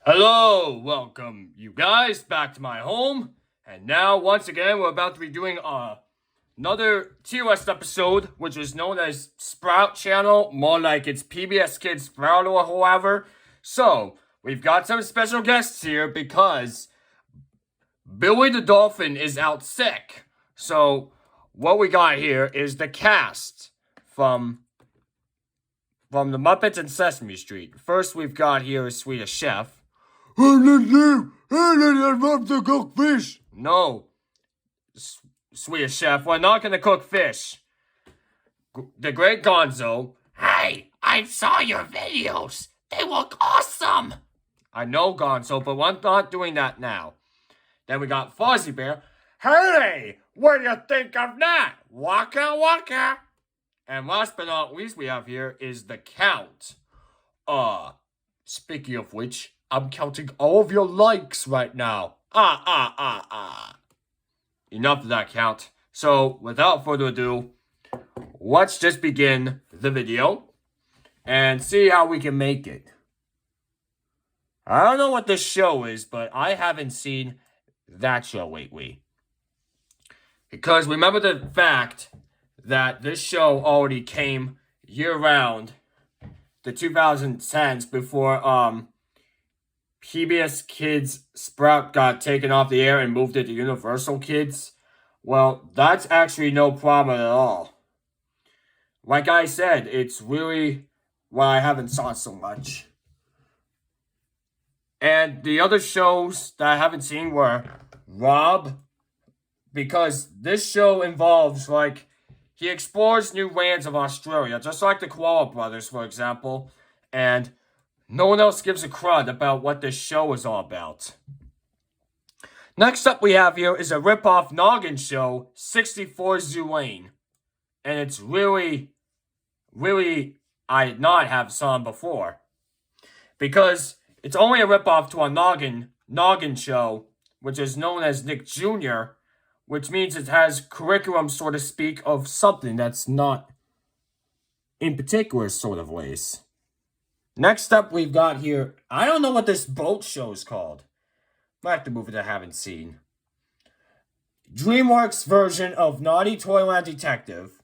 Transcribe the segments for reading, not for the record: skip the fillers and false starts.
Hello, welcome you guys back to my home. And now, once again, we're about to be doing another TOS episode, which is known as Sprout Channel, more like it's PBS Kids Sprout or however. So, we've got some special guests here because Billy the Dolphin is out sick. So, what we got here is the cast from the Muppets and Sesame Street. First, we've got here is Swedish Chef. I love to cook fish. No, Swedish Chef, we're not gonna cook fish. The Great Gonzo. Hey, I saw your videos. They look awesome. I know, Gonzo, but we're not doing that now. Then we got Fozzie Bear. Hey, what do you think of that? Waka waka. And last but not least we have here is the Count. Speaking of which, I'm counting all of your likes right now. Enough of that, Count. So, without further ado, let's just begin the video and see how we can make it. I don't know what this show is, but I haven't seen that show lately. Because remember the fact that this show already came year-round, the 2010s, before PBS Kids Sprout got taken off the air and moved it to Universal Kids. Well, that's actually no problem at all. Like I said, it's really why I haven't saw so much. And the other shows that I haven't seen were Rob, because this show involves, like, he explores new lands of Australia, just like the Koala Brothers, for example, and no one else gives a crud about what this show is all about. Next up we have here is a rip-off Noggin show, 64 Zoolaine. And it's really I did not have seen before. Because it's only a rip-off to a Noggin show, which is known as Nick Jr., which means it has curriculum, so to speak, of something that's not in particular sort of ways. Next up, we've got here, I don't know what this boat show is called. Might have to move it I haven't seen. DreamWorks version of Naughty Toyland Detective.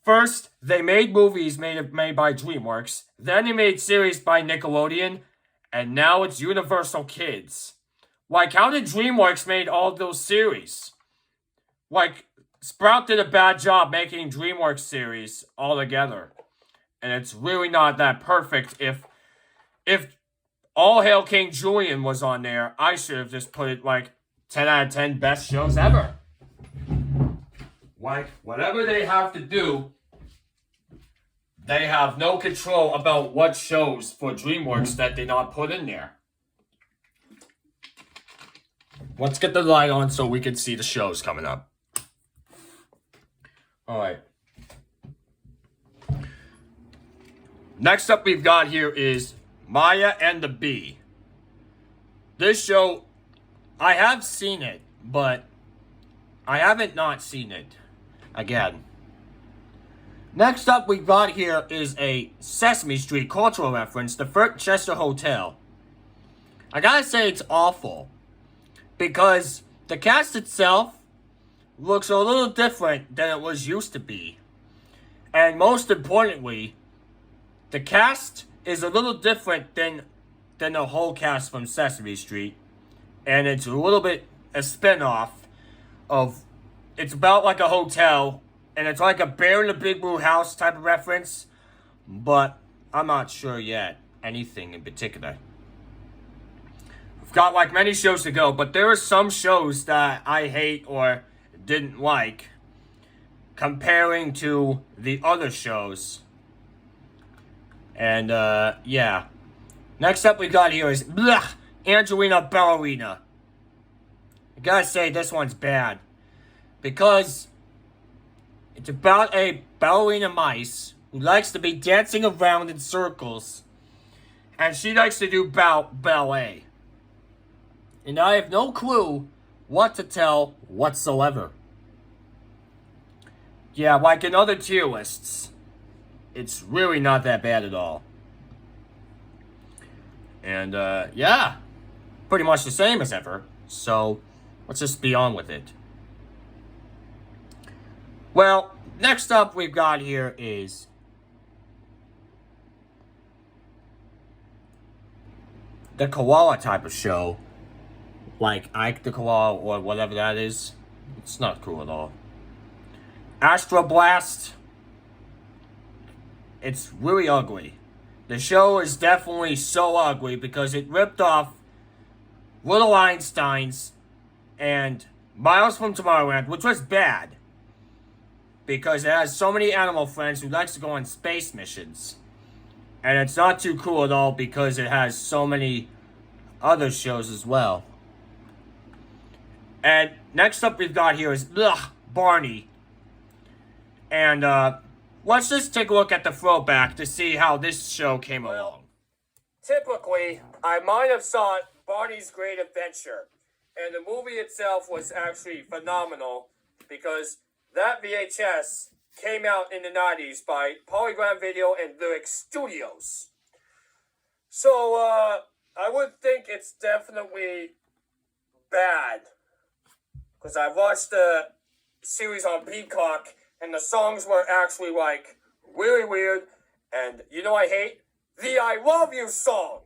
First, they made movies made by DreamWorks, then they made series by Nickelodeon, and now it's Universal Kids. Like, how did DreamWorks made all those series? Like, Sprout did a bad job making DreamWorks series all together. And it's really not that perfect. If All Hail King Julian was on there, I should have just put it like 10 out of 10 best shows ever. Like, whatever they have to do, they have no control about what shows for DreamWorks that they not put in there. Let's get the light on so we can see the shows coming up. Alright. Next up we've got here is Maya and the Bee. This show, I have seen it, but I haven't not seen it again. Next up we've got here is a Sesame Street cultural reference, the Fort Chester Hotel. I gotta say it's awful, because the cast itself looks a little different than it was used to be. And most importantly, the cast is a little different than the whole cast from Sesame Street. And it's a little bit a spin-off of, it's about like a hotel, and it's like a Bear in a Big Blue House type of reference, but I'm not sure yet anything in particular. We've got like many shows to go, but there are some shows that I hate or didn't like comparing to the other shows. And yeah. Next up we got here is Angelina Ballerina. I gotta say this one's bad, because it's about a ballerina mice who likes to be dancing around in circles, and she likes to do ballet. And I have no clue what to tell whatsoever. Yeah, like in other tier lists, it's really not that bad at all. And yeah, pretty much the same as ever. So let's just be on with it. Well, next up we've got here is the koala type of show. Like Ike the Koala or whatever that is. It's not cool at all. Astro Blast. It's really ugly. The show is definitely so ugly because it ripped off Little Einsteins and Miles from Tomorrowland, which was bad. Because it has so many animal friends who likes to go on space missions. And it's not too cool at all because it has so many other shows as well. And next up we've got here is Barney. And let's just take a look at the throwback to see how this show came along. Typically, I might have saw Barney's Great Adventure. And the movie itself was actually phenomenal because that VHS came out in the 90s by Polygram Video and Lyric Studios. So, I would think it's definitely bad. Because I watched the series on Peacock, and the songs were actually, like, really weird. And, you know I hate? The I Love You song!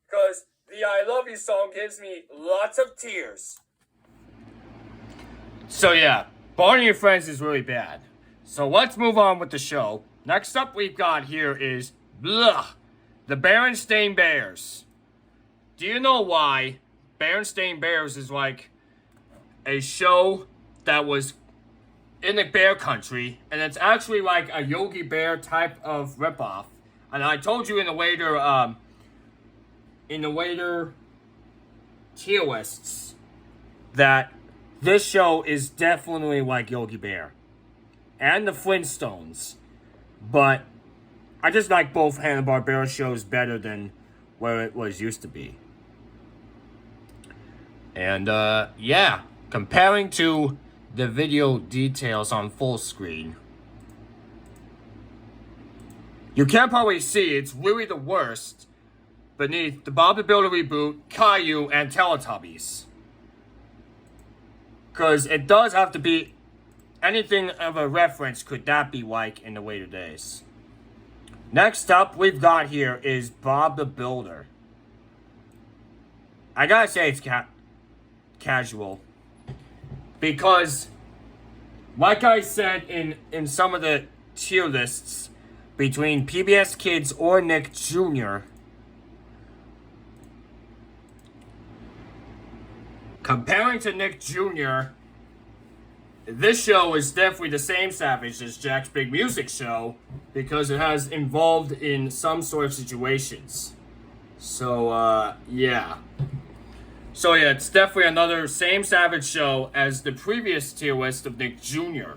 Because the I Love You song gives me lots of tears. So, yeah. Barney and Friends is really bad. So let's move on with the show. Next up we've got here is the Berenstain Bears. Do you know why Berenstain Bears is like a show that was in the bear country, and it's actually like a Yogi Bear type of ripoff? And I told you in the later tier lists that this show is definitely like Yogi Bear and the Flintstones, but I just like both Hanna-Barbera shows better than where it was used to be. And yeah, comparing to the video details on full screen, you can probably see it's really the worst beneath the Bob the Builder reboot, Caillou, and Teletubbies. Because it does have to be anything of a reference could that be like in the later days. Next up we've got here is Bob the Builder. I gotta say it's casual. Because, like I said in some of the tier lists, between PBS Kids or Nick Jr., comparing to Nick Jr., this show is definitely the same savage as Jack's Big Music Show because it has involved in some sort of situations. So, yeah. So, yeah, it's definitely another same savage show as the previous tier list of Nick Jr.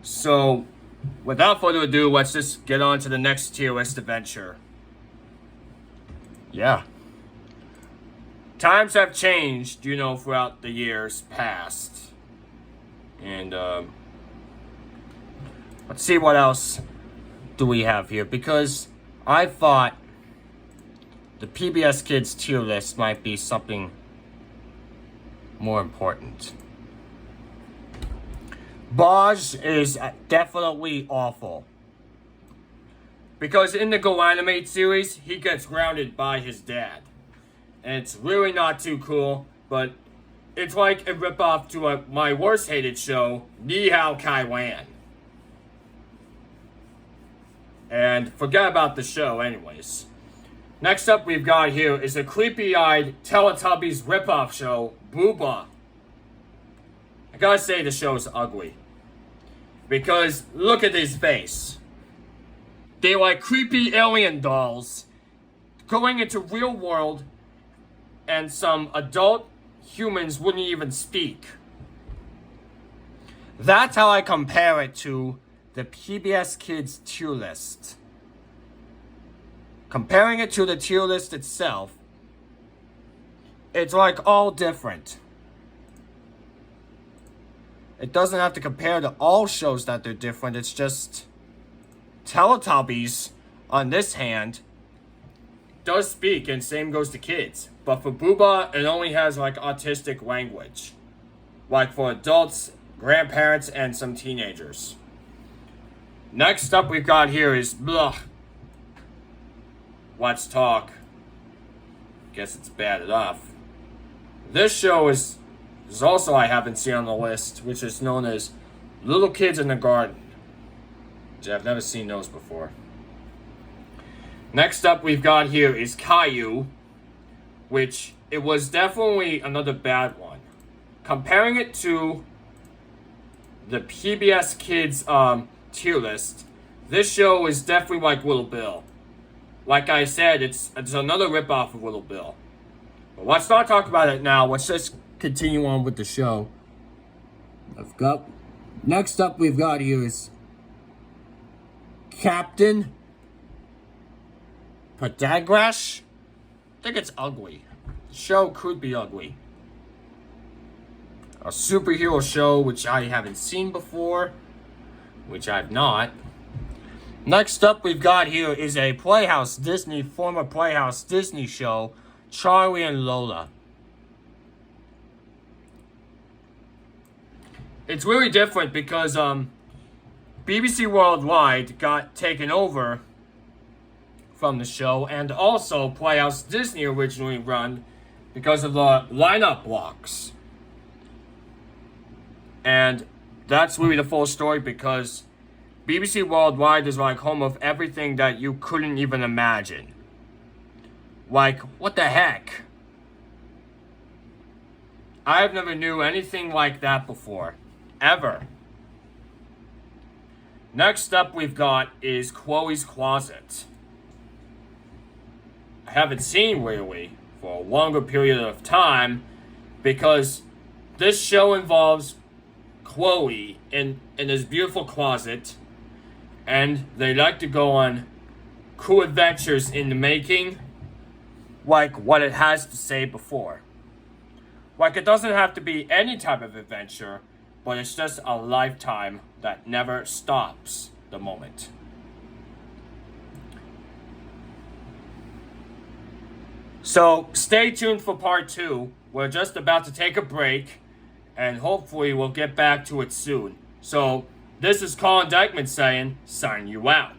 So, without further ado, let's just get on to the next tier list adventure. Yeah. Times have changed, you know, throughout the years past. And, let's see what else do we have here. Because I thought the PBS Kids tier list might be something more important. Bosch is definitely awful. Because in the Go Animate series, he gets grounded by his dad. And it's really not too cool, but it's like a ripoff to my worst hated show, Ni Hao Kai Lan. And forget about the show anyways. Next up we've got here is a creepy-eyed Teletubbies ripoff show, Booba. I gotta say the show's ugly. Because look at his face. They're like creepy alien dolls going into real world, and some adult humans wouldn't even speak. That's how I compare it to the PBS Kids tier list. Comparing it to the tier list itself, it's like all different. It doesn't have to compare to all shows that they're different. It's just Teletubbies on this hand does speak, and same goes to kids. But for Booba, it only has like autistic language. Like for adults, grandparents, and some teenagers. Next up we've got here is blah. Let's talk. Guess it's bad enough. This show is also I haven't seen on the list, which is known as Little Kids in the Garden. Which I've never seen those before. Next up we've got here is Caillou, which it was definitely another bad one. Comparing it to the PBS Kids tier list, this show is definitely like Little Bill. Like I said, it's another ripoff of Little Bill. But let's not talk about it now. Let's just continue on with the show. Next up we've got here is Captain Padagrash. I think it's ugly. The show could be ugly. A superhero show which I haven't seen before, which I've not. Next up we've got here is a former Playhouse Disney show, Charlie and Lola. It's really different because BBC Worldwide got taken over from the show, and also Playhouse Disney originally run because of the lineup blocks. And that's really the full story because BBC Worldwide is like home of everything that you couldn't even imagine. Like, what the heck? I've never knew anything like that before. Ever. Next up we've got is Chloe's Closet. I haven't seen really for a longer period of time because this show involves Chloe in this beautiful closet, and they like to go on cool adventures in the making, like what it has to say before. Like, it doesn't have to be any type of adventure, but it's just a lifetime that never stops the moment. So stay tuned for part 2. We're just about to take a break, and hopefully we'll get back to it soon. So this is Colin Dykeman saying, signing you out.